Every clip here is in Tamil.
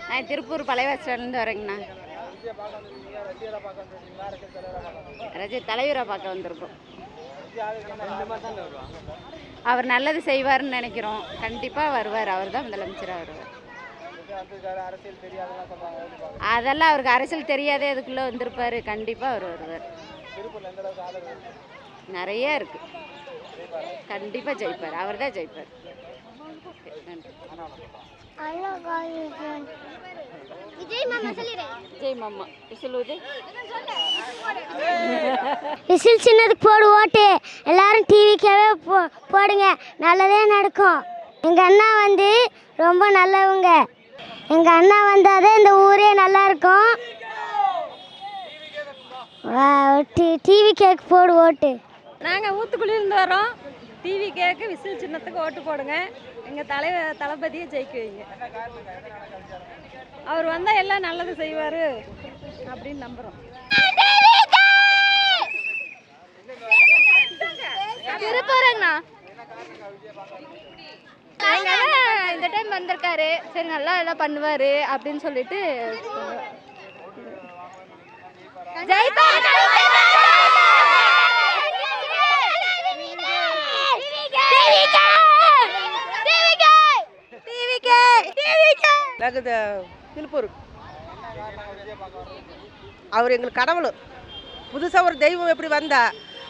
நான் திருப்பூர் பழைய பஸ் ஸ்டாண்ட்லேருந்து வரேங்கண்ணா. தலைவராக பார்க்க வந்திருக்கோம். அவர் நல்லது செய்வார்னு நினைக்கிறோம். கண்டிப்பாக வருவார். அவர் தான் முதலமைச்சராக வருவார். அதெல்லாம் அவருக்கு அரசியல் தெரியாதே அதுக்குள்ளே வந்திருப்பார். கண்டிப்பாக அவர் வருவார். நிறைய இருக்கு. கண்டிப்பாக ஜெயிப்பார். அவர் தான் ஜெயிப்பார். விசில் சின்னதுக்கு போடு ஓட்டு. எல்லாரும் டிவிக்காவே போடுங்க. நல்லதே நடக்கும். எங்கள் அண்ணா வந்து ரொம்ப நல்லவங்க. எங்கள் அண்ணா வந்தாதான் இந்த ஊரே நல்லா இருக்கும். டிவி கேக்கு போடு ஓட்டு. நாங்கள் ஊத்துக்குழியிருந்து வரோம். டிவி கேக்கு விசில் சின்னத்துக்கு ஓட்டு போடுங்க. எங்கள் தளபதியை ஜெயிக்க வைங்க. அவர் வந்தால் எல்லாம் நல்லது செய்வார் அப்படின்னு நம்புகிறோம். திருப்பூரங்கண்ணா இந்த டைம் வந்திருக்காரு. சரி நல்லா எல்லாம் பண்ணுவார் அப்படின்னு சொல்லிட்டு திருப்பூர் அவர் எங்களுக்கு கடவுள். புதுசாக ஒரு தெய்வம் எப்படி வந்தா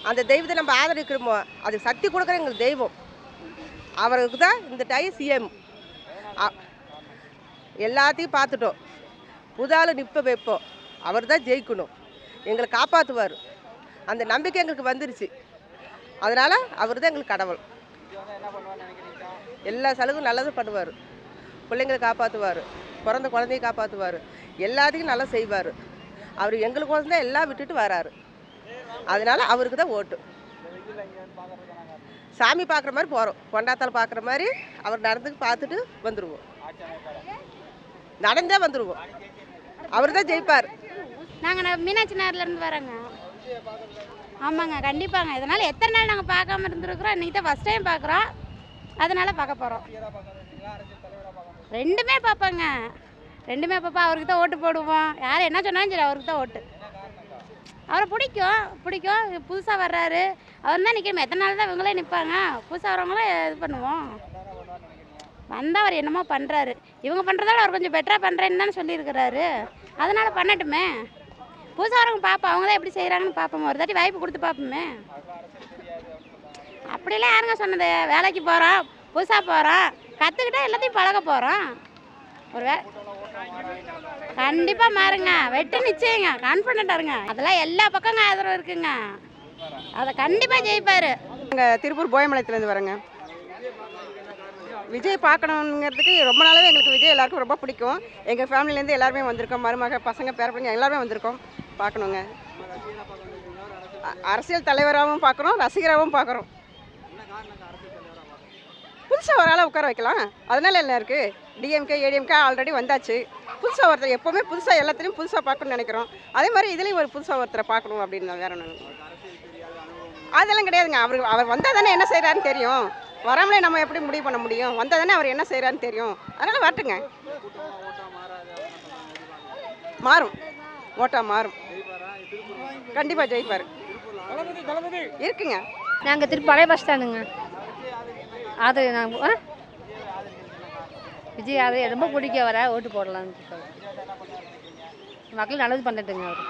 அந்த தெய்வத்தை நம்ம ஆதரிக்கிறோமோ அது சக்தி கொடுக்குற எங்களுக்கு தெய்வம். அவருக்கு தான் இந்த டைம் சிஎம். எல்லாத்தையும் பார்த்துட்டோம். புதால் நிற்ப வைப்போம். அவர் தான் ஜெயிக்கணும். எங்களை காப்பாற்றுவார். அந்த நம்பிக்கை எங்களுக்கு வந்துருச்சு. அதனால் அவர் தான் எங்களுக்கு கடவுள். எல்லா சலுகையும் நல்லதும் பண்ணுவார். பிள்ளைங்களை காப்பாற்றுவார். பிறந்த குழந்தைய காப்பாற்றுவார். எல்லாத்துக்கும் நல்லா செய்வார். அவர் எங்களுக்கு தான் எல்லாம் விட்டுட்டு வராரு. அதனால் அவருக்கு தான் ஓட்டு. சாமி பார்க்குற மாதிரி போகிறோம். கொண்டாத்தால் பார்க்குற மாதிரி அவர் நடந்துக்கு பார்த்துட்டு வந்துடுவோம். நடந்தே வந்துடுவோம். அவர் தான் ஜெயிப்பார். நாங்கள் மீனாட்சி நகர்லேருந்து வரோங்க. ஆமாங்க, கண்டிப்பாங்க. இதனால் எத்தனை நாள் நாங்கள் பார்க்காம இருந்துருக்குறோம். இன்றைக்கி தான் ஃபஸ்ட் டைம் பார்க்குறோம். அதனால் பார்க்க போகிறோம். ரெண்டுமே பார்ப்போங்க. ரெண்டுமே பார்ப்போம். அவருக்கு தான் ஓட்டு போடுவோம். யார் என்ன சொன்னாலும் சரி அவருக்கு தான் ஓட்டு. அவரை பிடிக்கும். புதுசாக வர்றாரு. அவர் தான் நிற்கணும். எத்தனை நாள் தான் இவங்களே நிற்பாங்க. புதுசாக வரவங்களே இது பண்ணுவோம். வந்தால் அவர் என்னமோ பண்ணுறாரு. இவங்க பண்ணுறதால அவர் கொஞ்சம் பெட்டராக பண்ணுறேன்னு தானே சொல்லியிருக்கிறாரு. அதனால் பண்ணட்டுமே. புதுசாக வரவங்க பார்ப்போம். அவங்க தான் எப்படி செய்கிறாங்கன்னு பார்ப்போம். ஒரு தாட்டி வாய்ப்பு கொடுத்து பார்ப்போமே. அப்படிலாம் யாருங்க சொன்னது? வேலைக்கு போகிறோம், புதுசாக போகிறோம், கற்றுக்கிட்டா எல்லாத்தையும் பழக போகிறோம். ஒரு கண்டிப்பாக மாறுங்க. வெட்டு நிச்சயங்க. கான்ஃபிடென்ட்டாக இருங்க. அதெல்லாம் எல்லா பக்கங்க ஆதரவு இருக்குங்க. அதை கண்டிப்பாக ஜெயிப்பார். நாங்கள் திருப்பூர் போயமலையத்துலேருந்து வரோங்க. விஜய் பார்க்கணுங்கிறதுக்கு ரொம்ப நாளாகவே எங்களுக்கு விஜய் எல்லாருக்கும் ரொம்ப பிடிக்கும். எங்கள் ஃபேமிலிலேருந்து எல்லாருமே வந்திருக்கோம். மருமக பசங்க பேரப்பிள்ளைங்க எல்லாருமே வந்திருக்கோம் பார்க்கணுங்க. அரசியல் தலைவராகவும் பார்க்குறோம், ரசிகராகவும் பார்க்குறோம். புதுசாக ஒரு ஆளை உட்கார வைக்கலாம். அதனால என்ன இருக்குது? டிஎம்கே ஏடிஎம்கே ஆல்ரெடி வந்தாச்சு. புதுசாக ஒருத்தர் எப்போவுமே புதுசாக எல்லாத்துலேயும் புதுசாக பார்க்கணும்னு நினைக்கிறோம். அதே மாதிரி இதுலேயும் ஒரு புதுசாக ஒருத்தரை பார்க்கணும் அப்படின்னு வேற ஒன்று. அதெல்லாம் கிடையாதுங்க. அவர் வந்தால் தானே என்ன செய்கிறாருன்னு தெரியும். வராமலே நம்ம எப்படி முடிவு பண்ண முடியும்? வந்தால் தானே அவர் என்ன செய்கிறாருன்னு தெரியும். அதனால் வரட்டுங்க. மாறும். ஓட்டா மாறும். கண்டிப்பாக ஜெயிப்பார். இருக்குங்க. நாங்கள் திருப்பி பழைய பஸ் ஸ்டாண்டுங்க. அது நாங்கள் விஜய் அது ரொம்ப பிடிக்க வர ஓட்டு போடலான்னு மக்கள் நல்லது பண்ணிட்டுங்க. அவர்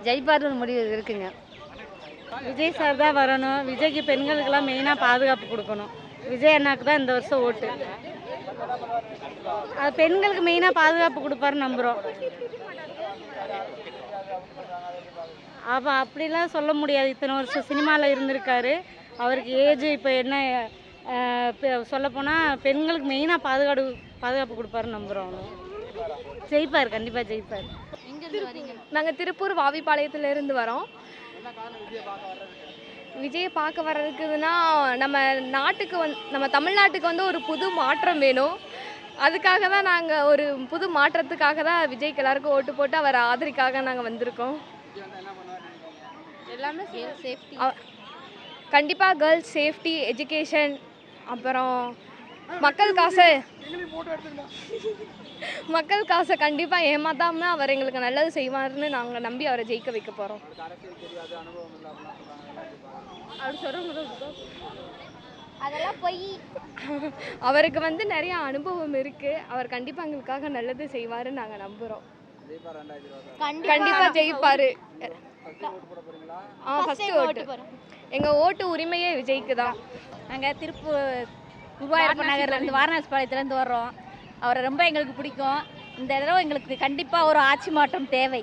ஜெயிப்பாருன்னு முடிவு இருக்குங்க. விஜய் சார் தான் வரணும். விஜய்க்கு பெண்களுக்கெல்லாம் மெயினாக பாதுகாப்பு கொடுக்கணும். விஜய் அண்ணாக்கு தான் இந்த வருஷம் ஓட்டு. அது பெண்களுக்கு மெயினாக பாதுகாப்பு கொடுப்பாருன்னு நம்புகிறோம். அப்போ அப்படிலாம் சொல்ல முடியாது. இத்தனை வருஷம் சினிமாவில் இருந்திருக்காரு. அவருக்கு ஏஜ் இப்போ என்ன சொல்லப்போனால் பெண்களுக்கு மெயினாக பாதுகாப்பு கொடுப்பாருன்னு நம்புகிறோம். ஜெயிப்பார். கண்டிப்பாக ஜெயிப்பார். நாங்கள் திருப்பூர் வாவிப்பாளையத்துலேருந்து வரோம். விஜயை பார்க்க வர்றதுக்குதுன்னா நம்ம நாட்டுக்கு நம்ம தமிழ்நாட்டுக்கு வந்து ஒரு புது மாற்றம் வேணும். அதுக்காக தான் நாங்கள் ஒரு புது மாற்றத்துக்காக தான் விஜய்க்கு எல்லாருக்கும் ஓட்டு போட்டு அவர் ஆதரிக்காக நாங்கள் வந்திருக்கோம். எல்லாமே சேஃப்டி. கண்டிப்பாக கேர்ள்ஸ் சேஃப்டி, எஜுகேஷன், அப்புறம் மக்கள் காசை கண்டிப்பாக ஏமாத்தாமல் அவர் எங்களுக்கு நல்லது செய்வார்னு நாங்கள் நம்பி அவரை ஜெயிக்க வைக்க போகிறோம். அப்படி சொல்கிறவங்க அதெல்லாம் போய் அவருக்கு வந்து நிறைய அனுபவம் இருக்குது. அவர் கண்டிப்பாக எங்களுக்காக நல்லது செய்வாருன்னு நாங்கள் நம்புகிறோம். கண்டிப்பாக ஜெயிப்பார். ஃபஸ்ட்டு ஓட்டு எங்கள் ஓட்டு உரிமையே விஜய்க்கு தான். நாங்கள் குருவாயூரப்பன் நகர்லேருந்து வாரணாசிபாளையத்துலேருந்து வர்றோம். அவரை ரொம்ப எங்களுக்கு பிடிக்கும். இந்த தடவை எங்களுக்கு கண்டிப்பாக ஒரு ஆட்சி மாற்றம் தேவை.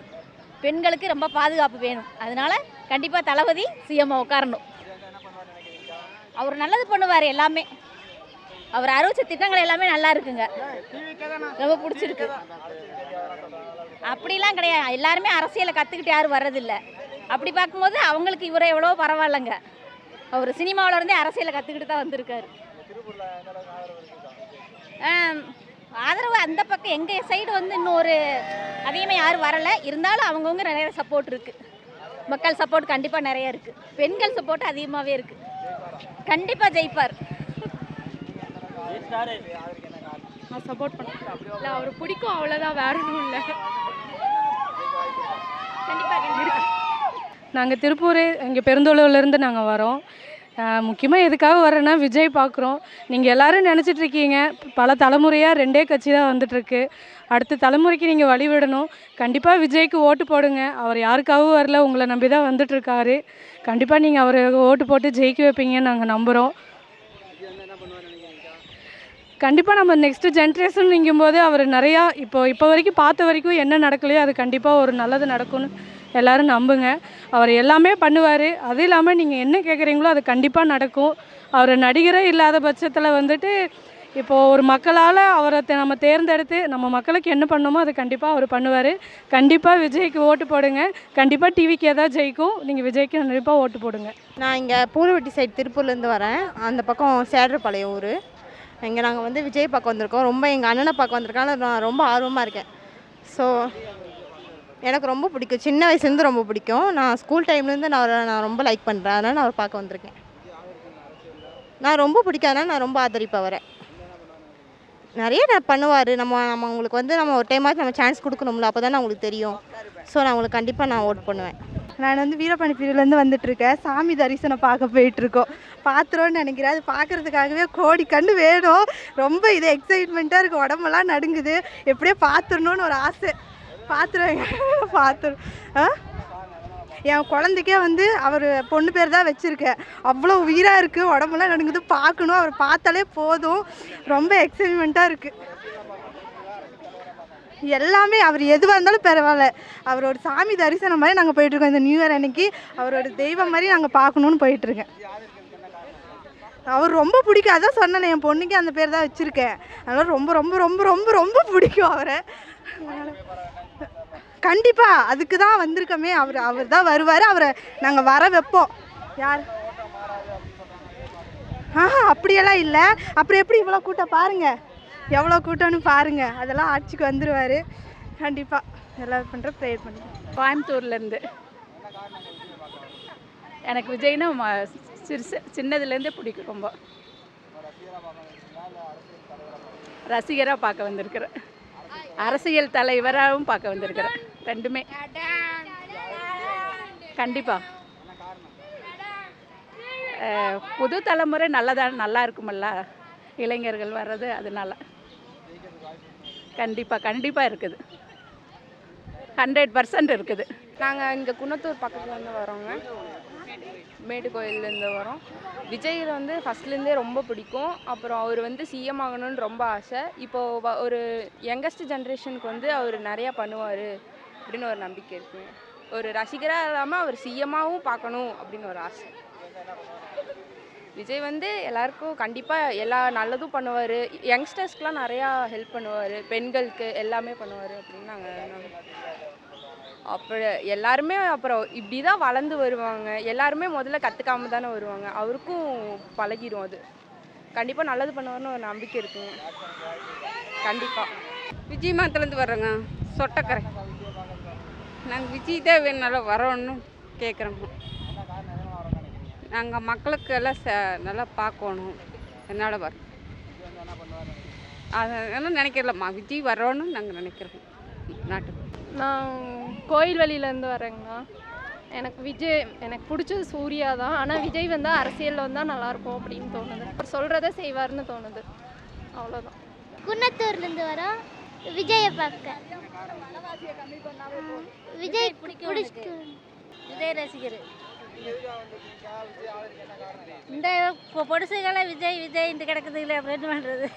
பெண்களுக்கு ரொம்ப பாதுகாப்பு வேணும். அதனால கண்டிப்பாக தளபதி சிஎம் உட்காரணும். அவர் நல்லது பண்ணுவார். எல்லாமே அவர் அறிவிச்ச திட்டங்கள் எல்லாமே நல்லா இருக்குங்க, ரொம்ப பிடிச்சிருக்கு. அப்படிலாம் கிடையாது. எல்லாருமே அரசியலை கற்றுக்கிட்டு யாரும் வர்றதில்லை. அப்படி பார்க்கும்போது அவங்களுக்கு இவரை எவ்வளோ பரவாயில்லைங்க. அவர் சினிமாவில் இருந்தே அரசியலை கற்றுக்கிட்டு தான் வந்திருக்காரு. ஆதரவு அந்த பக்கம் எங்கள் சைடு வந்து இன்னும் ஒரு அதிகமாக யாரும் வரலை. இருந்தாலும் அவங்கவுங்க நிறைய சப்போர்ட் இருக்குது. மக்கள் சப்போர்ட் கண்டிப்பாக நிறைய இருக்குது. பெண்கள் சப்போர்ட் அதிகமாகவே இருக்குது. கண்டிப்பாக ஜெயிப்பார். சப்போர்ட் பண்ண இல்லை, அவர் பிடிக்கும், அவ்வளோதான், வேற ஒன்றும் இல்லை. கண்டிப்பாக நாங்கள் திருப்பூர் இங்கே பெருந்தொழுவிலேருந்து நாங்கள் வரோம். முக்கியமாக எதுக்காக வர்றேன்னா விஜய் பார்க்குறோம். நீங்கள் எல்லோரும் நினச்சிட்ருக்கீங்க பல தலைமுறையாக 2 கட்சி தான் வந்துட்டுருக்கு. அடுத்த தலைமுறைக்கு நீங்கள் வழிவிடணும். கண்டிப்பாக விஜய்க்கு ஓட்டு போடுங்க. அவர் யாருக்காகவும் வரல, உங்களை நம்பி தான் வந்துட்டுருக்காரு. கண்டிப்பாக நீங்கள் அவரை ஓட்டு போட்டு ஜெயிக்க வைப்பீங்கன்னு நாங்கள் நம்புகிறோம். கண்டிப்பாக நம்ம நெக்ஸ்ட்டு ஜென்ரேஷன் போது அவர் நிறையா இப்போ வரைக்கும் பார்த்த வரைக்கும் என்ன நடக்கலையோ அது கண்டிப்பாக ஒரு நல்லது நடக்கும்னு எல்லோரும் நம்புங்க. அவர் எல்லாமே பண்ணுவார். அது இல்லாமல் நீங்கள் என்ன கேட்குறீங்களோ அது கண்டிப்பாக நடக்கும். அவர் நடிகரே இல்லாத பட்சத்தில் வந்துட்டு இப்போது ஒரு மக்களால் அவரை நம்ம தேர்ந்தெடுத்து நம்ம மக்களுக்கு என்ன பண்ணணுமோ அது கண்டிப்பாக அவர் பண்ணுவார். கண்டிப்பாக விஜய்க்கு ஓட்டு போடுங்க. கண்டிப்பாக டிவிக்கு ஏதாவது ஜெயிக்கும். நீங்கள் விஜய்க்கு கண்டிப்பாக ஓட்டு போடுங்க. நான் இங்கே பூலுவட்டி சைடு திருப்பூர்லேருந்து வரேன். அந்த பக்கம் சேடரபாளையம் ஊர். இங்கே நாங்கள் வந்து விஜய் பார்க்க வந்திருக்கோம். ரொம்ப எங்கள் அண்ணனை பார்க்க வந்திருக்கோம். நான் ரொம்ப ஆர்வமாக இருக்கேன். ஸோ எனக்கு ரொம்ப பிடிக்கும். சின்ன வயசுலேருந்து ரொம்ப பிடிக்கும். நான் ஸ்கூல் டைம்லேருந்து நான் ரொம்ப லைக் பண்ணுறேன். அதனால் நான் அவரை பார்க்க வந்திருக்கேன். நான் ரொம்ப பிடிக்காதனால நான் ரொம்ப ஆதரிப்பேன் அவரை. நிறைய பண்ணுவார். நம்ம அவங்களுக்கு வந்து நம்ம ஒரு டைமாவது நம்ம சான்ஸ் கொடுக்கணும்ல, அப்போ தான் அவங்களுக்கு தெரியும். ஸோ நான் அவங்களுக்கு கண்டிப்பாக ஓட் பண்ணுவேன். நான் வந்து வீரபாண்டி பிரிவுலேருந்து வந்துட்டுருக்கேன். சாமி தரிசனம் பார்க்க போயிட்டுருக்கோம். பார்த்துருவோன்னு நினைக்கிறேன். அது பார்க்குறதுக்காகவே கோடி கண்ணு வேணும். ரொம்ப இது எக்ஸைட்மெண்ட்டாக இருக்குது. உடம்பெல்லாம் நடுங்குது. எப்படியோ பார்த்துடணுன்னு ஒரு ஆசை. பார்த்துருவேங்க. என் குழந்தைக்கே வந்து அவர் பொண்ணு பேர் தான் வச்சுருக்கேன். அவ்வளோ உயிராக இருக்குது. உடம்பெல்லாம் நடுங்குது. பார்க்கணும். அவர் பார்த்தாலே போதும். ரொம்ப எக்ஸைட்மெண்ட்டாக இருக்குது. எல்லாமே அவர் எதுவாக இருந்தாலும் பரவாயில்ல. அவர் ஒரு சாமி தரிசனம் மாதிரி நாங்கள் போயிட்டுருக்கோம். இந்த நியூ இயர் அன்னைக்கு அவரோட தெய்வம் மாதிரி நாங்கள் பார்க்கணுன்னு போயிட்டுருக்கேன். அவர் ரொம்ப பிடிக்கும். அதான் சொன்னேன், என் பொண்ணுக்கு அந்த பேர் தான் வச்சுருக்கேன். அதனால் ரொம்ப ரொம்ப ரொம்ப ரொம்ப ரொம்ப பிடிக்கும் அவரை. கண்டிப்பாக அதுக்கு தான் வந்திருக்கோமே. அவர் தான் வருவார். அவரை நாங்கள் வர வைப்போம். யார் அப்படியெல்லாம் இல்லை. அப்புறம் எப்படி இவ்வளோ கூட்டம் பாருங்கள், எவ்வளோ கூட்டம்னு பாருங்கள். அதெல்லாம் ஆட்சிக்கு வந்துடுவார் கண்டிப்பாக. எல்லாம் பண்ணுற ப்ரேயர் பண்ணுறேன். கோயம்புத்தூர்லேருந்து. எனக்கு விஜய்னா சின்னதுலேருந்தே பிடிக்கும். ரொம்ப ரசிகராக பார்க்க வந்திருக்கிறேன். அரசியல் தலைவராகவும் பார்க்க வந்திருக்கிறேன். ரெண்டுமே கண்டிப்பாக. புது தலைமுறை நல்லா இருக்குமல்ல, இளைஞர்கள் வர்றது. அதனால கண்டிப்பாக இருக்குது. 100% இருக்குது. நாங்கள் இங்கே குன்னத்தூர் பக்கத்துலேருந்து வரோங்க. மேட்டு கோயிலேருந்து வரோம். விஜய் வந்து ஃபஸ்ட்லேருந்தே ரொம்ப பிடிக்கும். அப்புறம் அவர் வந்து சிஎம் ஆகணும்னு ரொம்ப ஆசை. இப்போது ஒரு யங்கஸ்ட் ஜென்ரேஷனுக்கு வந்து அவர் நிறையா பண்ணுவார் அப்படின்னு ஒரு நம்பிக்கை இருக்குங்க. ஒரு ரசிகராக இல்லாமல் அவர் சிஎம்மாகவும் பார்க்கணும் அப்படின்னு ஒரு ஆசை. விஜய் வந்து எல்லாருக்கும் கண்டிப்பாக எல்லா நல்லதும் பண்ணுவார். யங்ஸ்டர்ஸ்க்கெலாம் நிறையா ஹெல்ப் பண்ணுவார். பெண்களுக்கு எல்லாமே பண்ணுவார் அப்படின்னு நாங்கள் அப்புறம் எல்லாருமே அப்புறம் இப்படி தான் வளர்ந்து வருவாங்க. எல்லாருமே முதல்ல கற்றுக்காம தானே வருவாங்க. அவருக்கும் பழகிடும். அது கண்டிப்பாக நல்லது பண்ணுவார்னு ஒரு நம்பிக்கை இருக்குங்க. கண்டிப்பாக. விஜய் மாத்திலேருந்து வர்றோங்க. சொட்டக்கரை. நாங்கள் விஜய் தான் வேணும் வரோன்னு கேட்குறோங்க. நாங்கள் மக்களுக்கு எல்லாம் நல்லா பார்க்கணும். என்னால் வரோம். அதெல்லாம் நினைக்கிறலம்மா, விஜய் வரணும்னு நாங்கள் நினைக்கிறோம் நாட்டுக்கு. நான் கோயில்வெளியிலேருந்து வரேங்கண்ணா. எனக்கு பிடிச்சது சூர்யா தான். ஆனால் விஜய் வந்தால் அரசியலில் வந்தால் நல்லாயிருக்கும் அப்படின்னு தோணுது. அவர் சொல்கிறத செய்வார்னு தோணுது, அவ்வளோதான். குன்னத்தூர்லேருந்து வரோம் விஜயை பார்க்க. விஜய் பிடிச்சிட்டு விஜய் ரசிகர். இந்த பொடுசுகளை விஜய் விஜய் இந்த கிடக்குதுல அப்படின்னு பண்ணுறது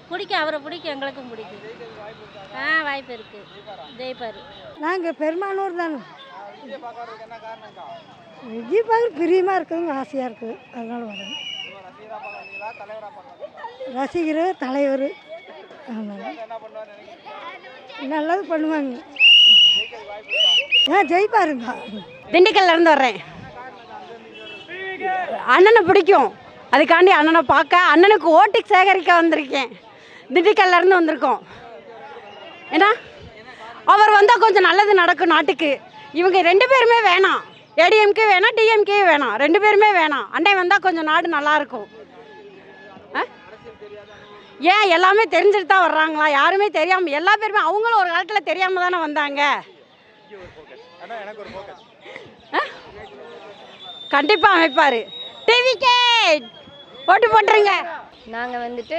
பிடிக்கும். அவரை பிடிக்கும், எங்களுக்கும் பிடிக்கும். வாய்ப்பு இருக்குது, ஜெயிப்பார். நாங்கள் பெருமானூர் தானே. விஜய் பார்க்க பிரியமாக இருக்குதுங்க, ஆசையாக இருக்குது, அதனால வரோம். ரசிகர் தலைவர். ஆமாம், நல்லது பண்ணுவாங்க. ஜெயிப்பாருங்க. திண்டுக்கல்லேருந்து வர்றேன். அண்ணனை பிடிக்கும், அதுக்காண்டி அண்ணனை பார்க்க, அண்ணனுக்கு ஓட்டு சேகரிக்க வந்திருக்கேன். திண்டுக்கல்லேருந்து வந்திருக்கோம். ஏன்னா அவர் வந்தால் கொஞ்சம் நல்லது நடக்கும் நாட்டுக்கு. இவங்க 2 பேருமே வேணாம், ஏடிஎம்கே வேணாம், டிஎம்கே வேணாம், 2 பேருமே வேணாம். அண்ணன் வந்தால் கொஞ்சம் நாடு நல்லாயிருக்கும். ஏன் எல்லாமே தெரிஞ்சுட்டு தான் வர்றாங்களா? யாருமே தெரியாமல், எல்லா பேருமே அவங்களும் ஒரு காலத்தில் தெரியாமல் தானே வந்தாங்க. கண்டிப்பாக அமைப்பார். டிவிக்கே ஓட்டு போட்டுருங்க. நாங்கள் வந்துட்டு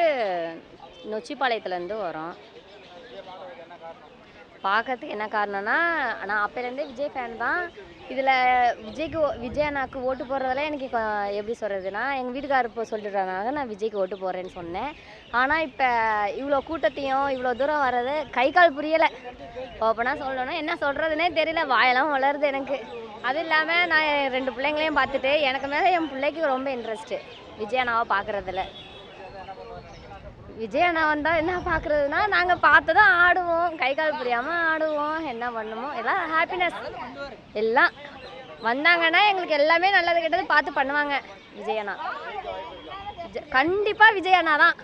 நொச்சிப்பாளையத்துலேருந்து வரோம். பார்க்கறதுக்கு என்ன காரணம்னா, நான் அப்போலேருந்தே விஜய் ஃபேன் தான். இதில் விஜய் அண்ணாக்கு ஓட்டு போடுறதுல எனக்கு எப்படி சொல்கிறதுனா, எங்கள் வீட்டுக்காரர் இப்போ சொல்லிடுறாங்க நான் விஜய்க்கு ஓட்டு போடுறேன்னு சொன்னேன். ஆனால் இப்போ இவ்வளோ கூட்டத்தையும் இவ்வளோ தூரம் வர்றது கை கால் புரியலை. ஓப்பனாக சொல்லணும்னா என்ன சொல்கிறதுனே தெரியல, வாயெல்லாம் வளருது எனக்கு. அது இல்லாமல் நான் 2 பிள்ளைங்களையும் பார்த்துட்டு எனக்கு மேலே என் பிள்ளைக்கு ரொம்ப இன்ட்ரெஸ்ட்டு விஜய் அண்ணாவை பார்க்குறதுல. விஜய் அண்ணா வந்தால் என்ன பார்க்குறதுனா, நாங்கள் பார்த்து தான் ஆடுவோம், கை கால் புரியாமல் ஆடுவோம், என்ன பண்ணுமோ எல்லாம் ஹாப்பினஸ். எல்லாம் வந்தாங்கன்னா எங்களுக்கு எல்லாமே நல்லது கெட்டது பார்த்து பண்ணுவாங்க விஜய் அண்ணா. கண்டிப்பாக விஜய் அண்ணா தான்,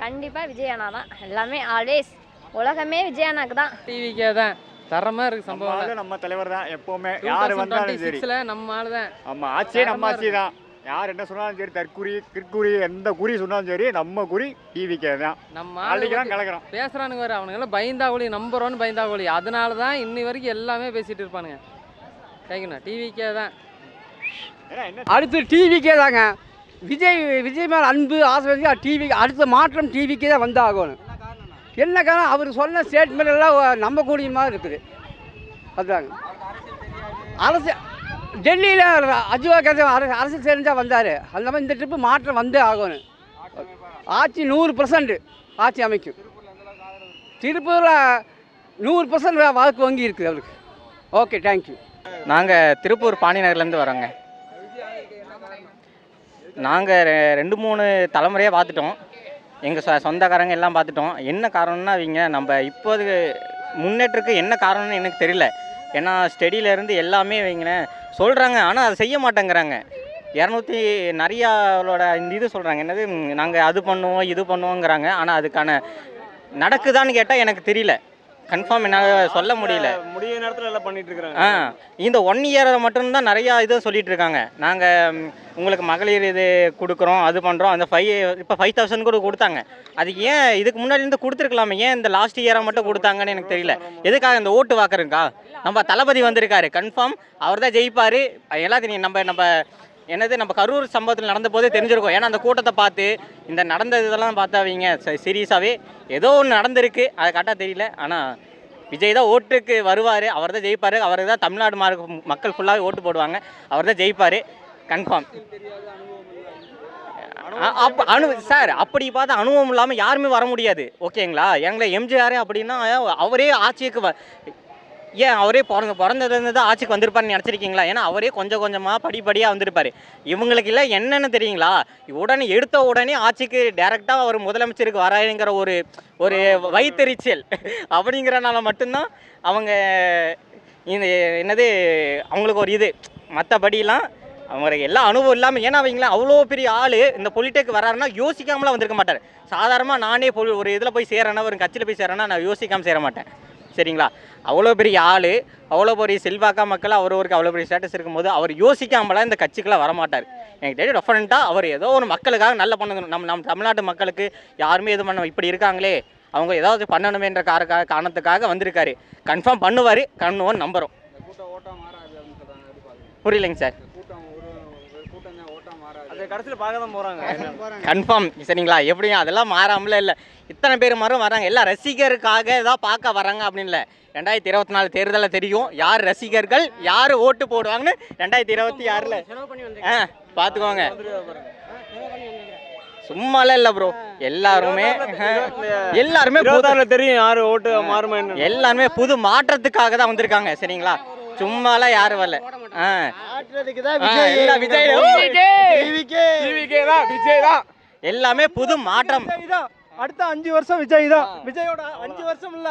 கண்டிப்பாக விஜய் அண்ணா தான். எல்லாமே ஆல்வேஸ் உலகமே விஜய் அண்ணாக்கு தான். டிவிக்கே தான் தரமாக இருக்குது சம்பவம். நம்ம தலைவர் தான் எப்போவுமே, யார் வந்தாலும் சரி. நம்ம ஆள் தான். ஆமாம், ஆட்சியே நம்ம ஆட்சி தான். யார் என்ன சொன்னாலும் சரி, தற்குறி கிற்குறி எந்த குறி சொன்னாலும் சரி, நம்ம குறி டிவிக்கே தான். நம்ம ஆளுக்கு தான் கலக்கிறோம். பேசுகிறானுங்க வேறு, அவனுங்கெல்லாம் பயந்தாகுழி, நம்பர் 1 பயந்தாகுழி. அதனால தான் இன்னி வரைக்கும் எல்லாமே பேசிகிட்டு இருப்பானுங்க. கேட்கணும், டிவிக்கே தான். அடுத்து டிவிக்கே தாங்க. விஜய் மேலே அன்பு ஆசை வச்சு டிவி அடுத்த மாற்றம் டிவிக்கே தான் வந்தாகணும். என்ன காரணம், அவர் சொன்ன ஸ்டேட்மெண்ட் எல்லாம் நம்பக்கூடிய மாதிரி இருக்குது. அதுதாங்க அரசு. டெல்லியில் அஜுவா அரசு தெரிஞ்சால் வந்தார். அந்த மாதிரி இந்த ட்ரிப்பு மாற்றம் வந்தே ஆகணும். ஆட்சி 100% ஆட்சி அமைக்கும். திருப்பூரில் 100% வாக்கு வங்கி இருக்குது அவருக்கு. Okay, thank you. நாங்கள் திருப்பூர் பாண்டி நகர்லேருந்து வரோங்க. நாங்கள் 2-3 தலைமுறையாக பார்த்துட்டோம். எங்கள் சொந்தக்காரங்க எல்லாம் பார்த்துட்டோம். என்ன காரணம்னா, அவங்க நம்ம இப்போது முன்னேற்றத்துக்கு என்ன காரணம்னு எனக்கு தெரியல. ஏன்னா ஸ்டடியிலேருந்து எல்லாமே இவங்க சொல்கிறாங்க, ஆனால் அதை செய்ய மாட்டேங்கிறாங்க. 200 நிறையாவோட இந்த இது சொல்கிறாங்க, என்னது நாங்கள் அது பண்ணுவோம் இது பண்ணுவோங்கிறாங்க. ஆனால் அதுக்கான நடக்குதான்னு கேட்டால் எனக்கு தெரியல, கன்ஃபார்ம் என்னால் சொல்ல முடியல. முடிய நேரத்தில் எல்லாம் பண்ணிட்டு இருக்காங்க. இந்த 1 இயரை மட்டும்தான் நிறையா இது சொல்லிட்டு இருக்காங்க. நாங்கள் உங்களுக்கு மகளிர் இது கொடுக்குறோம், அது பண்ணுறோம். அந்த இப்போ 5000 கூட கொடுத்தாங்க. அதுக்கு ஏன் இதுக்கு முன்னாடி இருந்து கொடுத்துருக்கலாமே, ஏன் இந்த லாஸ்ட் இயரை மட்டும் கொடுத்தாங்கன்னு எனக்கு தெரியல. எதுக்காக இந்த ஓட்டு வாக்குறதுக்கா? நம்ம தளபதி வந்திருக்காரு, கன்ஃபார்ம் அவர் தான் ஜெயிப்பார். எல்லாத்தையும் நம்ம நம்ம கரூர் சம்பவத்தில் நடந்த போதே தெரிஞ்சிருக்கோம். ஏன்னா அந்த கூட்டத்தை பார்த்து இந்த நடந்த இதெல்லாம் பார்த்து அவங்க சீரியஸாகவே ஏதோ ஒன்று நடந்திருக்கு, அதை கரெக்டாக தெரியல. ஆனால் விஜய் தான் ஓட்டுக்கு வருவார், அவர் தான் ஜெயிப்பார். அவருக்கு தான் தமிழ்நாடு மக்கள் ஃபுல்லாகவே ஓட்டு போடுவாங்க, அவர் தான் ஜெயிப்பார் கன்ஃபார்ம். சார் அப்படி பார்த்தா அனுபவம் இல்லாமல் யாருமே வர முடியாது, ஓகேங்களா? எங்களை எம்ஜிஆர் அப்படின்னா அவரே ஆட்சிக்கு ஏன் அவரே பிறந்ததுலேருந்து தான் ஆட்சிக்கு வந்திருப்பாருன்னு நினச்சிருக்கீங்களா? ஏன்னா அவரே கொஞ்சம் கொஞ்சமாக படிப்படியாக வந்திருப்பார். இவங்களுக்கு இல்லை என்னென்னு தெரியுங்களா, உடனே எடுத்த உடனே ஆட்சிக்கு டைரெக்டாக அவர் முதலமைச்சருக்கு வராதுங்கிற ஒரு வைத்தறிச்சல் அப்படிங்கிறனால மட்டும்தான் அவங்க இந்த என்னது அவங்களுக்கு ஒரு இது. மற்றபடிலாம் அவங்களுக்கு எல்லா அனுபவம் இல்லாமல், ஏன்னா அவங்களாம் அவ்வளோ பெரிய ஆள் இந்த பொலிட்டிக் வராருன்னா யோசிக்காமலாம் வந்திருக்க மாட்டார். சாதாரணமாக நானே ஒரு இதில் போய் சேரேன்னா, ஒரு கட்சியில் போய் சேரேன்னா நான் யோசிக்காமல் சேர மாட்டேன். சரிங்களா? அவ்வளோ பெரிய ஆள், அவ்வளோ பெரிய செல்வாக்கா மக்கள், அவருக்கு அவ்வளோ பெரிய ஸ்டேட்டஸ் இருக்கும்போது அவர் யோசிக்காமலாம் இந்த கட்சிக்கெல்லாம் வரமாட்டார். எனக்கு தெரியும் டெஃபரெண்ட்டாக அவர் ஏதோ ஒரு மக்களுக்காக நல்ல பண்ணணும். நம்ம தமிழ்நாட்டு மக்களுக்கு யாருமே இது பண்ண இப்படி இருக்காங்களே, அவங்க ஏதாவது பண்ணணுமேன்ற காரணத்துக்காக வந்திருக்காரு. கன்ஃபார்ம் பண்ணுவார், கண்ணுவோன்னு நம்புகிறோம். புரியலைங்க சார். கடைசியில் பார்க்க தான் போகிறாங்க கன்ஃபார்ம் சரிங்களா? எப்படியும் அதெல்லாம் மாறாமலே இல்லை. இத்தனை பேர் மாறும் வராங்க, எல்லாம் ரசிகருக்காக தான் பார்க்க வராங்க அப்படின்னு இல்லை. 2024 தேர்தலில் தெரியும் யார் ரசிகர்கள் யார் ஓட்டு போடுவாங்கன்னு. 2026 பார்த்துக்கோங்க. சும்மாலாம் இல்லை ப்ரோ, எல்லாருமே தெரியும் யார் ஓட்டு மாறுமா. எல்லாருமே புது மாற்றத்துக்காக தான் வந்திருக்காங்க சரிங்களா? சும்மாலாம் யாரும் வரல. எல்லாமே புது மாற்றம். அடுத்த 5 வருஷம் விஜய் தான். விஜயோட 5 வருஷம் இல்ல,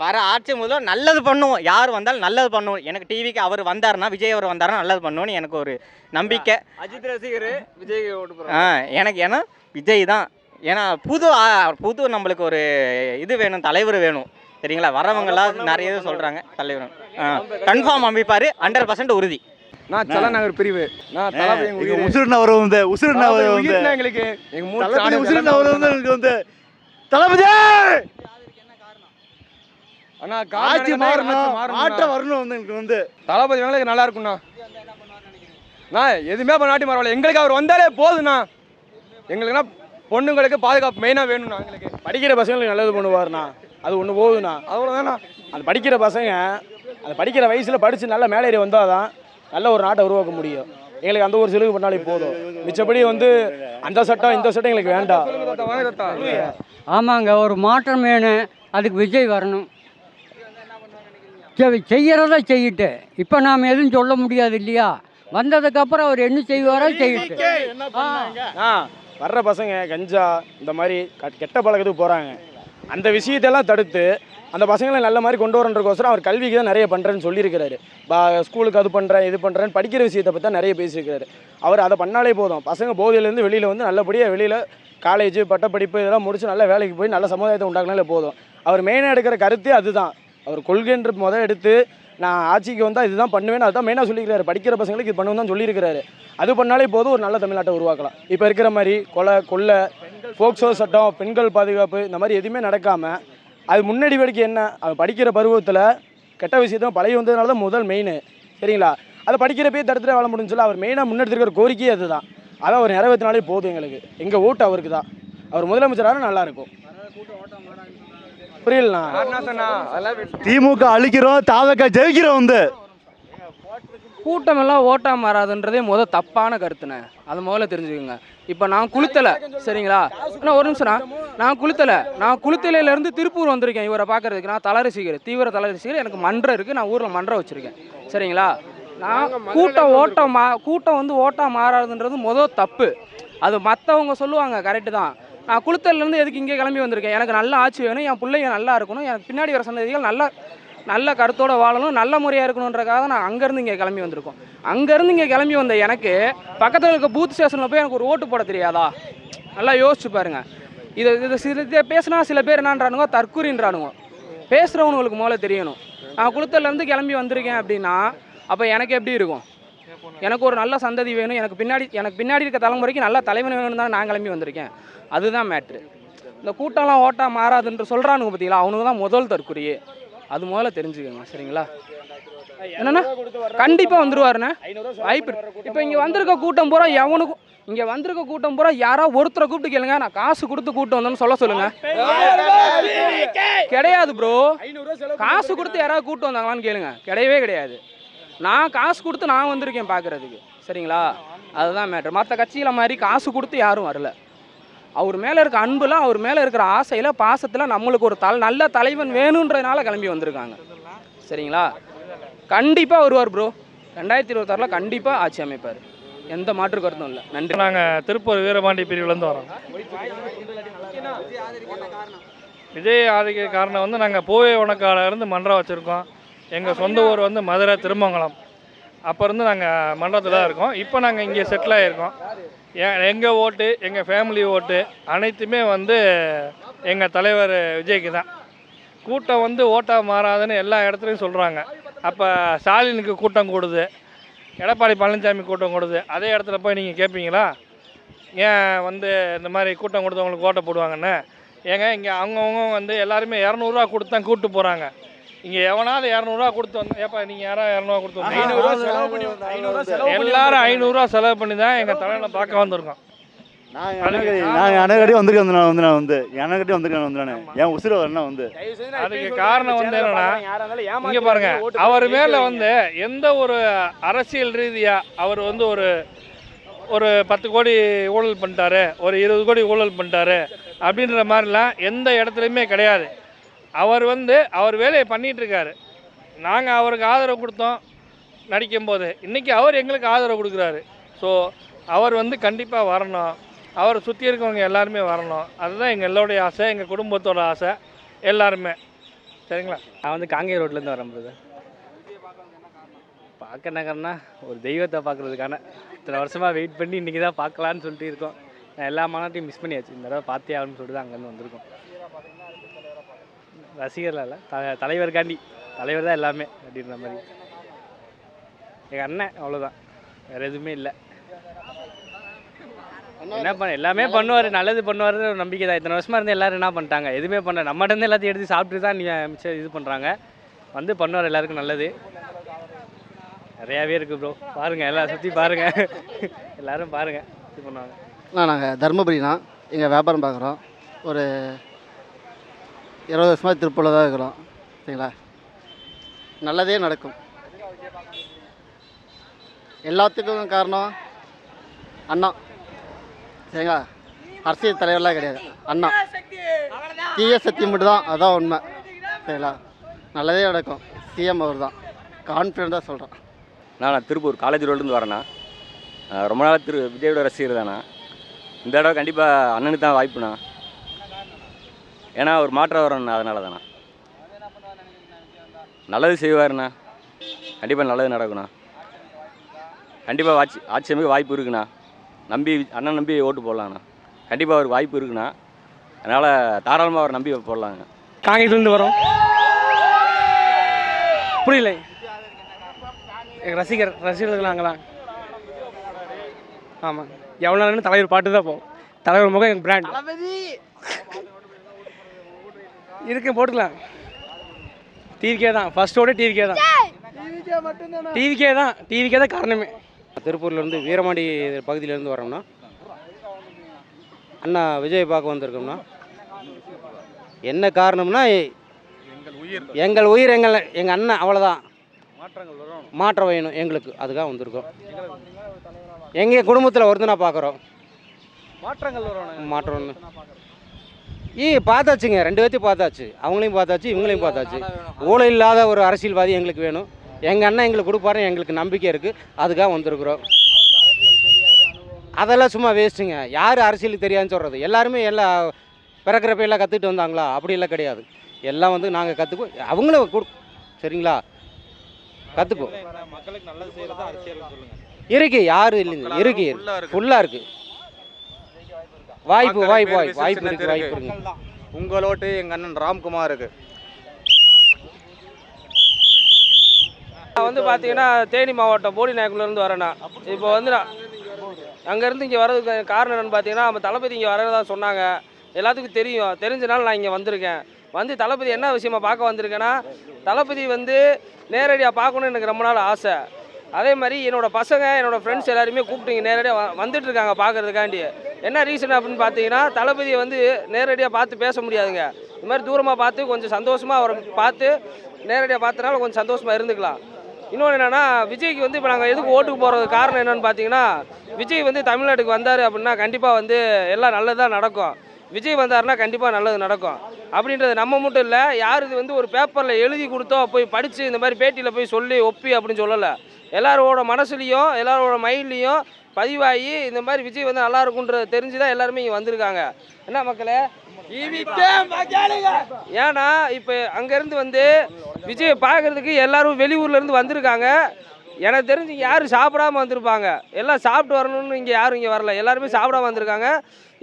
வர ஆட்சி முதல்ல நல்லது பண்ணுவோம். யார் வந்தாலும் நல்லது பண்ணுவோம். எனக்கு டிவிக்கு அவர் வந்தாருன்னா, விஜய் அவர் வந்தாருன்னா நல்லது பண்ணுவோன்னு எனக்கு ஒரு நம்பிக்கை. அஜித் ரசிகர் விஜய் ஓட்டு போறாங்க. எனக்கு ஏன்னா விஜய் தான். ஏன்னா புது நம்மளுக்கு ஒரு இது வேணும், தலைவர் வேணும் சரிங்களா? வரவங்களாம் நிறைய இது சொல்றாங்க. தலைவர் கன்ஃபார்ம் அமைப்பாரு, 100% உறுதி. நான் சலநகர் பிரிவு, நான் தளபதி உசுருனா வரும் வந்து உசுருனா வரும் வந்து எங்களுக்கு எங்க மூணு உசுருனா வரும் வந்து எனக்கு வந்து தளபதி அண்ணா ஆட்சி மாறணும், மாற்றம் வரணும் வந்து எனக்கு வந்து தளபதி எங்களுக்கு நல்லா இருக்கும்ண்ணா. நான் எதுவுமே பண்ணாட்டி பரவாயில்ல, எங்களுக்கு அவர் வந்தாலே போதுண்ணா. எங்களுக்குன்னா பொண்ணுங்களுக்கு பாதுகாப்பு மெயினாக வேணும்ண்ணா. எங்களுக்கு படிக்கிற பசங்களுக்கு நல்லது பண்ணுவார்ண்ணா, அது ஒன்று போகுதுண்ணா. அவ்வளோதாண்ணா. அந்த படிக்கிற பசங்க அந்த படிக்கிற வயசில் படித்து நல்லா மேலேறி வந்தால் தான் நல்ல ஒரு நாட்டை உருவாக்க முடியும். எங்களுக்கு அந்த ஒரு செலவு பண்ணாலே போதும். மிச்சப்படி வந்து அந்த சட்டம் இந்த சட்டம் எங்களுக்கு வேண்டாம். ஆமாங்க, ஒரு மாற்றம் வேணும். அதுக்கு விஜய் வரணும். செய்யறத செய்யிட்டு இப்போ நாம் எதுவும் சொல்ல முடியாது இல்லையா? வந்ததுக்கப்புறம் அவர் என்ன செய்வாரோ செய்யிட்டு. வர்ற பசங்க கஞ்சா இந்த மாதிரி கெட்ட பழக்கத்துக்கு போகிறாங்க. அந்த விஷயத்தெல்லாம் தடுத்து அந்த பசங்களை நல்ல மாதிரி கொண்டு வரன்றதுக்கோசரம் அவர் கல்விக்கு தான் நிறைய பண்ணுறேன்னு சொல்லியிருக்கிறாரு. ஸ்கூலுக்கு அது பண்ணுறேன் இது பண்ணுறேன்னு படிக்கிற விஷயத்தை பற்றி தான் நிறைய பேசியிருக்கிறாரு. அவர் அதை பண்ணாலே போதும். பசங்க போதையிலேருந்து வெளியில் வந்து நல்லபடியாக வெளியில் காலேஜ் பட்டப்படிப்பு இதெல்லாம் முடிச்சு நல்ல வேலைக்கு போய் நல்ல சமுதாயத்தை உண்டாக்குனாலே போதும். அவர் மெயினாக எடுக்கிற கருத்தே அதுதான். அவர் கொள்கைன்ற எடுத்து நான் ஆட்சிக்கு வந்தால் இதுதான் பண்ணுவேன்னு அதுதான் மெயினாக சொல்லியிருக்காரு. படிக்கிற பசங்களுக்கு இது பண்ணுவேன் தான் சொல்லியிருக்கிறாரு. அது பண்ணாலே போதும், ஒரு நல்ல தமிழ்நாட்டை உருவாக்கலாம். இப்போ இருக்கிற மாதிரி கொலை போக்சோ சட்டம், பெண்கள் பாதுகாப்பு இந்த மாதிரி எதுவுமே நடக்காமல் அது முன்னடிவடிக்கை என்ன, அது படிக்கிற பருவத்தில் கெட்ட விஷயத்தான் பழைய வந்ததுனால தான் முதல் மெயின் சரிங்களா? அதை படிக்கிறப்பே தடுத்துட்டு வேலை முடிஞ்சுல. அவர் மெயினாக முன்னெடுத்துருக்கிற கோரிக்கையே அதுதான். அதை அவர் நிறைவேற்றினாலே போதும். எங்களுக்கு எங்கள் ஓட்டு அவருக்கு தான். அவர் முதலமைச்சராக நல்லாயிருக்கும். புரியலண்ணா? திமுக அழிக்கிறோம், தாவக ஜெயிக்கிறோம். வந்து கூட்டமெல்லாம் ஓட்டா மாறாதுன்றதே தப்பான கருத்துண்ணே. அது முதல்ல தெரிஞ்சுக்கோங்க. இப்போ நான் குளித்தலை சரிங்களா? ஆனால் ஒரு நிமிஷம்ண்ணா, நான் குளித்தலையிலேருந்து திருப்பூர் வந்திருக்கேன் இவரை பார்க்குறதுக்கு. நான் தலை ரசிகர், தீவிர தலை ரசிகர். எனக்கு மன்றம் இருக்குது, நான் ஊரில் மன்றம் வச்சுருக்கேன் சரிங்களா? நான் கூட்டம் வந்து ஓட்டா மாறாதுன்றது தப்பு. அது மற்றவங்க சொல்லுவாங்க, கரெக்டு தான். நான் குளித்தலேருந்து எதுக்கு இங்கே கிளம்பி வந்திருக்கேன்? எனக்கு நல்ல ஆட்சி வேணும், என் பிள்ளைங்க நல்லா இருக்கணும், எனக்கு பின்னாடி வர சந்ததிகள் நல்ல கருத்தோடு வாழணும், நல்ல முறையாக இருக்கணுன்றக்காக நான் அங்கேருந்து இங்கே கிளம்பி வந்திருக்கோம். அங்கேருந்து இங்கே கிளம்பி வந்த எனக்கு பக்கத்தில் இருக்க பூத் ஸ்டேஷனில் போய் எனக்கு ஒரு ஓட்டு போட தெரியாதா? நல்லா யோசிச்சு பாருங்கள். இதை சில பேசினா சில பேர் என்னன்றானுங்க, தற்கூரின்றானுங்க. பேசுகிறவங்களுக்கு முதல்ல தெரியணும். நான் குளத்திலேருந்து கிளம்பி வந்திருக்கேன் அப்படின்னா அப்போ எனக்கு எப்படி இருக்கும்? எனக்கு ஒரு நல்ல சந்ததி வேணும், எனக்கு பின்னாடி இருக்க தலைமுறைக்கு நல்ல தலைவன் வேணும்னு தான் நான் கிளம்பி வந்திருக்கேன். அதுதான் மேட்ரு. இந்த கூட்டம்லாம் ஓட்டா மாறாதுன்ற சொல்கிறானுங்க பார்த்தீங்களா, அவனுக்கு தான் முதல் தற்கொலையே. அது முதல்ல தெரிஞ்சுக்கோங்க சரிங்களா? என்னன்னா கண்டிப்பாக வந்துடுவாருண்ணே, வாய்ப்பு. இப்போ இங்கே வந்திருக்க கூட்டம் பூரா எவனுக்கும் யாரோ ஒருத்தரை கூப்பிட்டு கேளுங்க, நான் காசு கொடுத்து கூட்டம் வந்தேன்னு சொல்லுங்க. கிடையாது ப்ரோ. காசு கொடுத்து யாராவது கூட்டு வந்தாங்களான்னு கேளுங்க. கிடையவே கிடையாது. நான் காசு கொடுத்து நான் வந்திருக்கேன் பார்க்குறதுக்கு சரிங்களா? அதுதான் மேட்ரு. மற்ற கட்சியில் மாதிரி காசு கொடுத்து யாரும் வரல. அவர் மேலே இருக்க அன்பில், அவர் மேலே இருக்கிற ஆசையில், பாசத்தில் நம்மளுக்கு ஒரு நல்ல தலைவன் வேணுன்றதுனால கிளம்பி வந்திருக்காங்க சரிங்களா? கண்டிப்பாக வருவார் ப்ரோ. 2026 கண்டிப்பாக ஆட்சி அமைப்பார். எந்த மாற்று கருத்தும் இல்லை. நன்றி. நாங்கள் திருப்பூர் வீரபாண்டி பிரிவுலேருந்து வரோம். விஜய் ஆதிக்க காரணம் வந்து நாங்கள் பூவே உனக்காலேருந்து மன்றம் வச்சுருக்கோம். எங்கள் சொந்த ஊர் வந்து மதுரை திருமங்கலம். அப்போ இருந்து நாங்கள் மன்றத்தில் தான் இருக்கோம். இப்போ நாங்கள் இங்கே செட்டில் ஆகிருக்கோம். எங்கள் ஓட்டு, எங்கள் ஃபேமிலி ஓட்டு அனைத்துமே வந்து எங்கள் தலைவர் விஜய்க்கு தான். கூட்டம் வந்து ஓட்டாக மாறாதுன்னு எல்லா இடத்துலையும் சொல்கிறாங்க. அப்போ ஸ்டாலினுக்கு கூட்டம் கூடுது, எடப்பாடி பழனிசாமி கூட்டம் கூடுது, அதே இடத்துல போய் நீங்கள் கேட்பீங்களா ஏன் வந்து இந்த மாதிரி கூட்டம் கொடுத்தவங்களுக்கு ஓட்டை போடுவாங்கன்னு? ஏங்க இங்கே அவங்கவுங்க வந்து எல்லாருமே 200 கொடுத்து தான் கூப்பிட்டு போகிறாங்க. இங்கே எவனாவது 200 கொடுத்து வந்து ஏப்பா நீங்கள் யாராவது 200 கொடுத்து வந்து எல்லாரும் 500 செலவு பண்ணி தான் எங்கள் தலையில் பார்க்க வந்திருக்கோம். எனக்கடி வந்திருக்கேன் என் உசுர வரணும் வந்து அதுக்கு காரணம் வந்து என்னன்னா, இங்கே பாருங்க, அவர் மேலே வந்து எந்த ஒரு அரசியல் ரீதியாக அவர் வந்து ஒரு 10 கோடி ஊழல் பண்ணிட்டாரு, ஒரு 20 கோடி ஊழல் பண்ணிட்டாரு அப்படின்ற மாதிரிலாம் எந்த இடத்துலையுமே கிடையாது. அவர் வந்து அவர் வேலையை பண்ணிகிட்ருக்காரு. நாங்கள் அவருக்கு ஆதரவு கொடுத்தோம் நடிக்கும்போது, இன்றைக்கி அவர் எங்களுக்கு ஆதரவு கொடுக்குறாரு. ஸோ அவர் வந்து கண்டிப்பாக வரணும், அவரை சுற்றி இருக்கவங்க எல்லாருமே வரணும். அதுதான் எங்கள் எல்லோருடைய ஆசை, எங்கள் குடும்பத்தோட ஆசை எல்லாருமே. சரிங்களா? நான் வந்து காங்கேய ரோட்லேருந்து வரேன் பிரதர். பார்க்க என்ன காரணம்னா ஒரு தெய்வத்தை பார்க்குறதுக்கான இத்தனை வருஷமாக வெயிட் பண்ணி இன்றைக்கி தான் பார்க்கலான்னு சொல்லிட்டு இருக்கோம். நான் எல்லா மாநாட்டையும் மிஸ் பண்ணியாச்சு, இந்த தடவை பார்த்தே ஆகணும்னு சொல்லிட்டு தான் அங்கேருந்து வந்திருக்கோம். ரசிகர்லாம் இல்லை, தலைவருக்காண்டி, தலைவர் தான் எல்லாமே அப்படின்ற மாதிரி. எங்கள் அண்ணன் அவ்வளோதான், வேறு எதுவுமே இல்லை. என்ன பண்ண எல்லாமே பண்ணுவார், நல்லது பண்ணுவார் நம்பிக்கை தான். இத்தனை வருஷமாக இருந்து எல்லோரும் என்ன பண்ணிட்டாங்க, எதுவுமே பண்ண நம்மகிட்ட இருந்து எல்லாத்தையும் எடுத்து சாப்பிட்டு தான் மிச்சம் இது பண்ணுறாங்க. வந்து பண்ணுவார் எல்லாருக்கும் நல்லது. நிறையாவே இருக்குது ப்ரோ, பாருங்கள் எல்லாம் சுற்றி பாருங்கள், எல்லோரும் பாருங்கள் இது பண்ணுவாங்க. நாங்கள் தருமபுரினா எங்கள் வியாபாரம் பார்க்குறோம். ஒரு 20 வருஷமாக திருப்பூரில் தான் இருக்கிறோம். சரிங்களா? நல்லதே நடக்கும். எல்லாத்துக்கும் காரணம் அண்ணா. சரிங்களா? அரசியல் தலைவர்லாம் கிடையாது, அண்ணா. தீய சக்தி மட்டும் தான், அதுதான் உண்மை. சரிங்களா? நல்லதே நடக்கும். சிஎம் அவர் தான், கான்ஃபிடண்ட்டாக சொல்கிறேன். நான் திருப்பூர் காலேஜ் ரோட்லேருந்து வரேண்ணா. ரொம்ப நாள் விஜயோட ரசிகர் தானே. இந்த தடவை கண்டிப்பாக அண்ணனுக்கு தான் வாய்ப்புண்ணா. ஏன்னா ஒரு மாற்றம் வரணுண்ணா, அதனால தானே. நல்லது செய்வாருண்ணா, கண்டிப்பாக நல்லது நடக்குண்ணா. கண்டிப்பாக ஆட்சி அமைக்க வாய்ப்பு இருக்குண்ணா. அண்ணன் நம்பி ஓட்டு போடலாங்கண்ணா. கண்டிப்பாக அவருக்கு வாய்ப்பு இருக்குண்ணா. அதனால் தாராளமாக அவர் நம்பி போடலாங்க. காங்கேயத்துலேருந்து வரோம். புரியல, எங்கள் ரசிகர்கள் நாங்களாம். ஆமாம், எவ்வளோ நேரம் தலைவர் பாட்டு தான் போகும். தலைவர் முகம் எங்கள் பிராண்ட் இருக்கு, போட்டுக்கலாம். டிவிக்கே தான் ஃபர்ஸ்ட்டோட, டிவிக்கே தான், டிவிக்கே தான் காரணமே. திருப்பூர்லேருந்து வீரமாடி பகுதியிலேருந்து வரோம்னா, அண்ணா விஜய் பார்க்க வந்திருக்கோம்னா, என்ன காரணம்னா எங்கள் உயிர் எங்கள் அண்ணன், அவ்வளோதான். மாற்றம் வேணும் எங்களுக்கு, அதுக்காக வந்திருக்கோம். எங்கள் குடும்பத்தில் ஒருத்தனா பார்க்குறோம் மாற்றம். பார்த்தாச்சுங்க, 2 பேர்த்தையும் பார்த்தாச்சு. அவங்களையும் பார்த்தாச்சு, இவங்களையும் பார்த்தாச்சு. ஊழல் இல்லாத ஒரு அரசியல்வாதி எங்களுக்கு வேணும். எங்கள் அண்ணன் எங்களுக்கு கொடுப்பாரு, எங்களுக்கு நம்பிக்கை இருக்குது, அதுக்காக வந்திருக்கிறோம். அதெல்லாம் சும்மா வேஸ்ட்டுங்க. யார் அரசியலுக்கு தெரியாதுன்னு சொல்கிறது? எல்லாருமே பிறக்கிறப்ப எல்லாம் கற்றுக்கிட்டு வந்தாங்களா? அப்படியெல்லாம் கிடையாது. எல்லாம் வந்து நாங்கள் கற்றுக்குவோம், அவங்களும் சரிங்களா? கற்றுக்குவோம். இருக்குது, யாரும் இல்லைங்க, இருக்குது, ஃபுல்லாக இருக்குது. வாய்ப்பு இருக்குங்க. உங்கள் ஓட்டு எங்கள் அண்ணன் ராம்குமாருக்கு. நான் வந்து பார்த்தீங்கன்னா தேனி மாவட்டம் போடிநாயக்குலேருந்து வரேண்ணா. இப்போ வந்து நான் அங்கேருந்து இங்கே வர்றதுக்கு காரணம் என்னென்னு பார்த்தீங்கன்னா, நம்ம தளபதி இங்கே வரதான் சொன்னாங்க, எல்லாத்துக்கும் தெரிஞ்சனால நான் இங்கே வந்திருக்கேன். வந்து தளபதி என்ன விஷயமா பார்க்க வந்திருக்கேன்னா, தளபதி வந்து நேரடியாக பார்க்கணுன்னு எனக்கு ரொம்ப நாள் ஆசை. அதே மாதிரி என்னோடய பசங்க, என்னோடய ஃப்ரெண்ட்ஸ் எல்லாருமே கூப்பிட்டு இங்கே நேரடியாக வந்துட்டுருக்காங்க பார்க்குறதுக்காண்டி. என்ன ரீசன் அப்படின்னு பார்த்தீங்கன்னா, தளபதியை வந்து நேரடியாக பார்த்து பேச முடியாதுங்க. இது மாதிரி தூரமாக பார்த்து கொஞ்சம் சந்தோஷமாக அவரை பார்த்து நேரடியாக பார்த்தனால கொஞ்சம் சந்தோஷமாக இருந்துக்கலாம். இன்னொன்று என்னென்னா, விஜய்க்கு வந்து இப்போ நாங்கள் எதுக்கு ஓட்டுக்கு போகிறது காரணம் என்னென்னு பார்த்தீங்கன்னா, விஜய் வந்து தமிழ்நாட்டுக்கு வந்தார் அப்படின்னா கண்டிப்பாக வந்து எல்லாம் நல்லதாக நடக்கும். விஜய் வந்தாருன்னா கண்டிப்பாக நல்லது நடக்கும் அப்படின்றது நம்ம மட்டும் இல்லை, யார் இது வந்து ஒரு பேப்பரில் எழுதி கொடுத்தோ போய் படித்து இந்த மாதிரி பேட்டியில் போய் சொல்லி ஒப்பி அப்படின்னு சொல்லலை. எல்லாரோட மனசுலேயும் எல்லாரோட மைண்ட்லேயும் பதிவாகி இந்த மாதிரி விஜய் வந்து நல்லா இருக்குன்றது தெரிஞ்சு தான் எல்லாருமே இங்கே வந்திருக்காங்க. என்ன மக்களே, ஏன்னா இப்போ அங்கேருந்து வந்து விஜயை பார்க்குறதுக்கு எல்லோரும் வெளியூர்லேருந்து வந்திருக்காங்க. எனக்கு தெரிஞ்சு யாரும் சாப்பிடாம வந்திருப்பாங்க, எல்லாம் சாப்பிட்டு வரணும்னு இங்கே யாரும் இங்கே வரல, எல்லாருமே சாப்பிடாம வந்திருக்காங்க.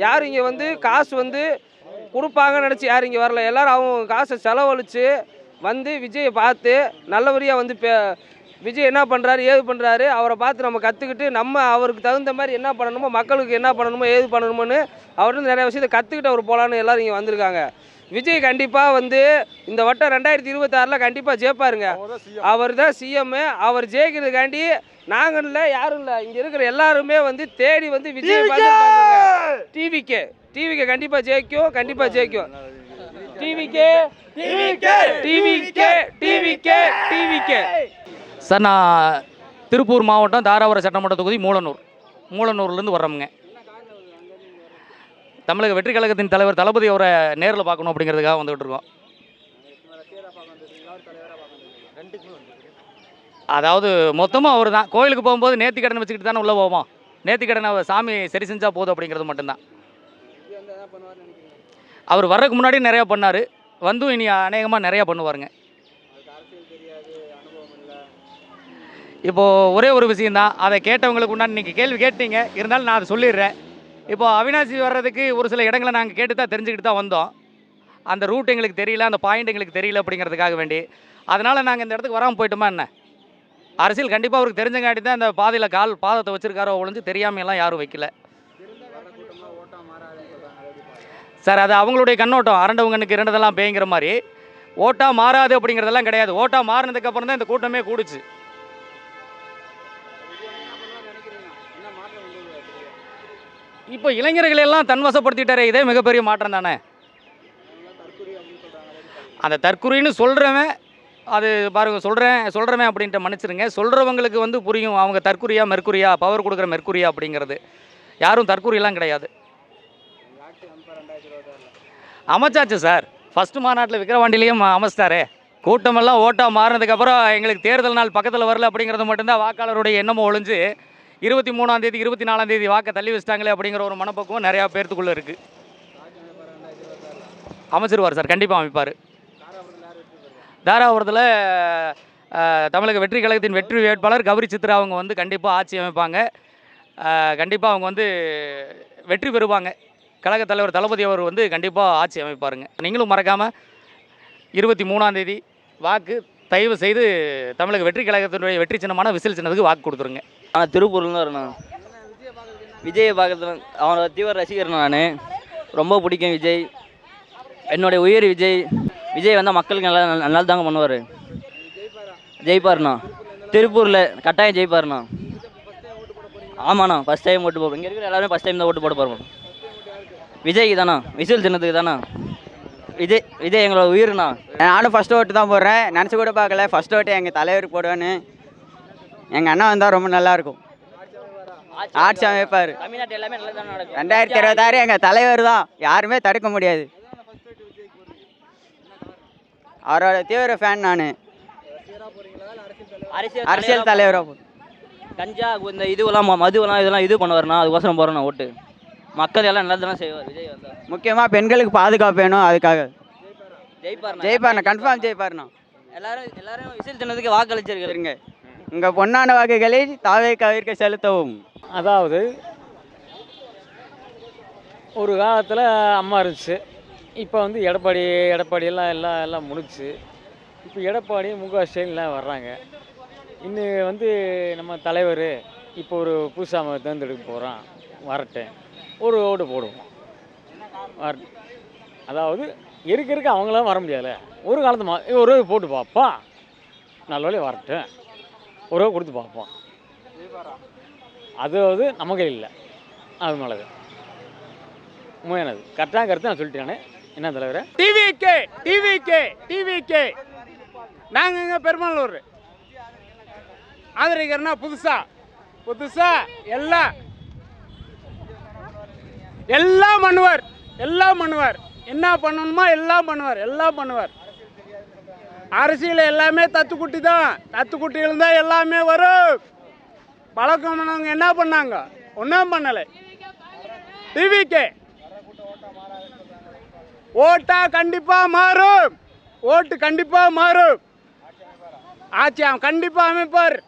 யாரும் இங்கே வந்து காசு வந்து கொடுப்பாங்கன்னு நினச்சி யாரும் இங்கே வரல. எல்லோரும் அவங்க காசை செலவழித்து வந்து விஜயை பார்த்து நல்லபடியாக வந்து விஜய் என்ன பண்ணுறாரு ஏது பண்ணுறாரு அவரை பார்த்து நம்ம கற்றுக்கிட்டு நம்ம அவருக்கு தகுந்த மாதிரி என்ன பண்ணணுமோ மக்களுக்கு என்ன பண்ணணுமோ ஏது பண்ணணுமோன்னு அவர்கிட்ட நிறைய விஷயத்தை கற்றுக்கிட்டு அவர் போகலான்னு எல்லோரும் இங்கே வந்திருக்காங்க. விஜய் கண்டிப்பாக வந்து இந்த வட்டம் 2026 கண்டிப்பாக ஜெயிப்பாருங்க. அவர் தான் சிஎம்மு. அவர் ஜெயிக்கிறதுக்காண்டி நாங்கள் இல்லை யாரும் இல்லை, இங்கே இருக்கிற எல்லாருமே வந்து தேடி வந்து விஜய் பார்த்து டிவிக்கு கண்டிப்பாக ஜெயிக்கும், கண்டிப்பாக ஜெயிக்கும். டிவிக்கு சார், நான் திருப்பூர் மாவட்டம் தாராபுரம் சட்டமன்ற தொகுதி மூலனூர்லேருந்து வர்றோமுங்க. தமிழக வெற்றி கழகத்தின் தலைவர் தளபதி அவரை நேரில் பார்க்கணும் அப்படிங்கிறதுக்காக வந்துகிட்டு இருக்கோம். அதாவது மொத்தமாக அவர் தான். கோயிலுக்கு போகும்போது நேர்த்தி கடன் வச்சுக்கிட்டு தானே உள்ளே போவோம். நேர்த்தி கடனை சாமி சரி செஞ்சால் போதும் அப்படிங்கிறது மட்டும்தான். அவர் வர்றதுக்கு முன்னாடி நிறையா பண்ணார், வந்தும் இனி அநேகமாக நிறையா பண்ணுவாருங்க. இப்போது ஒரே ஒரு விஷயந்தான், அதை கேட்டவங்களுக்கு உண்டான இன்றைக்கி கேள்வி கேட்டீங்க, இருந்தாலும் நான் அதை சொல்லிடுறேன். இப்போது அவினாசி வர்றதுக்கு ஒரு சில இடங்களை நாங்கள் கேட்டு தான் தெரிஞ்சுக்கிட்டு தான் வந்தோம். அந்த ரூட் எங்களுக்கு தெரியல, அந்த பாயிண்ட் எங்களுக்கு தெரியல அப்படிங்கிறதுக்காக வேண்டி. அதனால் நாங்கள் இந்த இடத்துக்கு வராமல் போயிட்டோமா என்ன? அரசியல் கண்டிப்பாக அவருக்கு தெரிஞ்சங்காட்டி தான் இந்த பாதையில் பாதத்தை வச்சுருக்காரோ ஒழிஞ்சு தெரியாமையெல்லாம் யாரும் வைக்கல சார். அது அவங்களுடைய கண்ணோட்டம். அரண்டவங்கனுக்கு இரண்டதெல்லாம் பேங்கிற மாதிரி ஓட்டாக மாறாது அப்படிங்கிறதெல்லாம் கிடையாது. ஓட்டாக மாறினதுக்கப்புறம் தான் இந்த கூட்டமே கூடுச்சு. இப்போ இளைஞர்களை எல்லாம் தன்வசப்படுத்திட்டாரே, இதே மிகப்பெரிய மாற்றம் தானே. அந்த தற்குறின்னு சொல்கிறவன் அது பாருங்கள், சொல்கிறவன் அப்படின்ட்டு மன்னிச்சிருங்க. சொல்கிறவங்களுக்கு வந்து புரியும் அவங்க தற்குறியா மெர்க்குரியா பவர் கொடுக்குற மெர்க்குரியா அப்படிங்கிறது. யாரும் தற்குறியெல்லாம் கிடையாது. அமைச்சாச்சு சார், ஃபஸ்ட்டு மாநாட்டில் விக்கிரவாண்டிலையும் அமைச்சிட்டாரே. கூட்டமெல்லாம் ஓட்டாக மாறினதுக்கப்புறம் எங்களுக்கு தேர்தல் நாள் பக்கத்தில் வரல அப்படிங்கிறது மட்டும்தான் வாக்காளருடைய எண்ணமும் ஒழிஞ்சு 23ஆம் தேதி 24ஆம் தேதி வாக்கை தள்ளி வச்சிட்டாங்களே அப்படிங்கிற ஒரு மனப்பக்குவம் நிறையா பேர்த்துக்குள்ளே இருக்குது. அமைச்சிருவார் சார், கண்டிப்பாக அமைப்பார். தாராபுரத்தில் தமிழக வெற்றி கழகத்தின் வெற்றி வேட்பாளர் கௌரி சித்ரா அவங்க வந்து கண்டிப்பாக ஆட்சி அமைப்பாங்க. கண்டிப்பாக அவங்க வந்து வெற்றி பெறுவாங்க. கழக தலைவர் தளபதி அவர் வந்து கண்டிப்பாக ஆட்சி அமைப்பாருங்க. நீங்களும் மறக்காமல் 23ஆம் தேதி வாக்கு தயவு செய்து தமிழக வெற்றி கழகத்தினுடைய வெற்றி சின்னமான விசில் சின்னத்துக்கு வாக்கு கொடுத்துருங்க. நான் திருப்பூர்லேருந்து வரேன். விஜயை பார்க்கறது அவனோட தீவிர ரசிகர் நான். ரொம்ப பிடிக்கும் விஜய், என்னுடைய உயிர் விஜய். விஜய் வந்தால் மக்களுக்கு நல்லா தாங்க பண்ணுவார். ஜெயிப்பார்ண்ணா, திருப்பூரில் கட்டாயம் ஜெயிப்பார்ண்ணா. ஆமாண்ணா, ஃபஸ்ட் டைம் ஓட்டு போடுவோம். இங்கே இருக்கிற எல்லாருமே ஃபஸ்ட் டைம் தான் ஓட்டு போட போகிறோம். விஜய்க்கு தானா, விசில் சின்னத்துக்கு தானா. விஜய் எங்களோட உயிர்ண்ணா. நானும் ஃபஸ்ட் ஓட்டு தான் போடுறேன். நினச்சி கூட பார்க்கல ஃபஸ்ட் ஓட்டு எங்கள் தலைவருக்கு போடுவேன்னு. எங்கள் அண்ணா வந்தால் ரொம்ப நல்லாயிருக்கும். ஆட்சி அமைப்பார். 2026 எங்கள் தலைவர் தான், யாருமே தடுக்க முடியாது. அவரோட தீவிர ஃபேன் நான். அரசியல் தலைவராக கஞ்சா இந்த இதுவெல்லாம் மதுவெல்லாம் இதெல்லாம் இது பண்ணுவார்ண்ணா. அதுக்கோசரம் போகிறேன் ஓட்டு. மக்கள் எல்லாம் நல்லா தானே செய்வார் விஜய் வந்தால். முக்கியமாக பெண்களுக்கு பாதுகாப்பு வேணும், அதுக்காக ஜெயிப்பார்ண்ணா. கன்ஃபார்ம் ஜெயிப்பார்ண்ணா. எல்லாரும் விசில் சின்னத்துக்கு வாக்களிச்சிருக்கிறீங்க. உங்கள் பொன்னான வாக்குகளை தாவேக்காவிற்கு செலுத்தவும். அதாவது ஒரு காலத்தில் அம்மா இருந்துச்சு, இப்போ வந்து எடப்பாடியெல்லாம் எல்லாம் முடிச்சு. இப்போ எடப்பாடி முக ஸ்டைல்லாம் வர்றாங்க. இன்னும் வந்து நம்ம தலைவர் இப்போ ஒரு புதுசாக தேர்ந்தெடுக்க போகிறான், வரட்டேன் ஒரு ஓட்டு போடுவோம். அதாவது இருக்க அவங்களாம் வர முடியாதுல்ல. ஒரு காலத்து ஒரு போட்டு பார்ப்போம், நல்ல வழி வரட்டும், ஒரு கொடுத்து பார்ப்போம். அதாவது நமக்கு இல்லை, அது நல்லது உண்மையானது கரெக்டாக கருத்து நான் சொல்லிட்டேன். என்ன தலைவர்? டிவிக்கே நாங்கள் இங்கே பெருமாளூர் ஆதரிக்கிறோன்னா புதுசாக எல்லாம் பண்ணுவார். என்ன பண்ணணுமோ எல்லாம் பண்ணுவார். அரசியல் எல்லாமே தத்துக்குட்டி தான். தத்துக்குட்டிகள் தான் எல்லாமே வரும். பழக்கம் பண்ணவங்க என்ன பண்ணாங்க? ஒன்றும் பண்ணலை. டிவிக்கே ஓட்டா கண்டிப்பாக மாறும். ஓட்டு கண்டிப்பாக மாறும். ஆட்சி கண்டிப்பாக அமைப்பார்.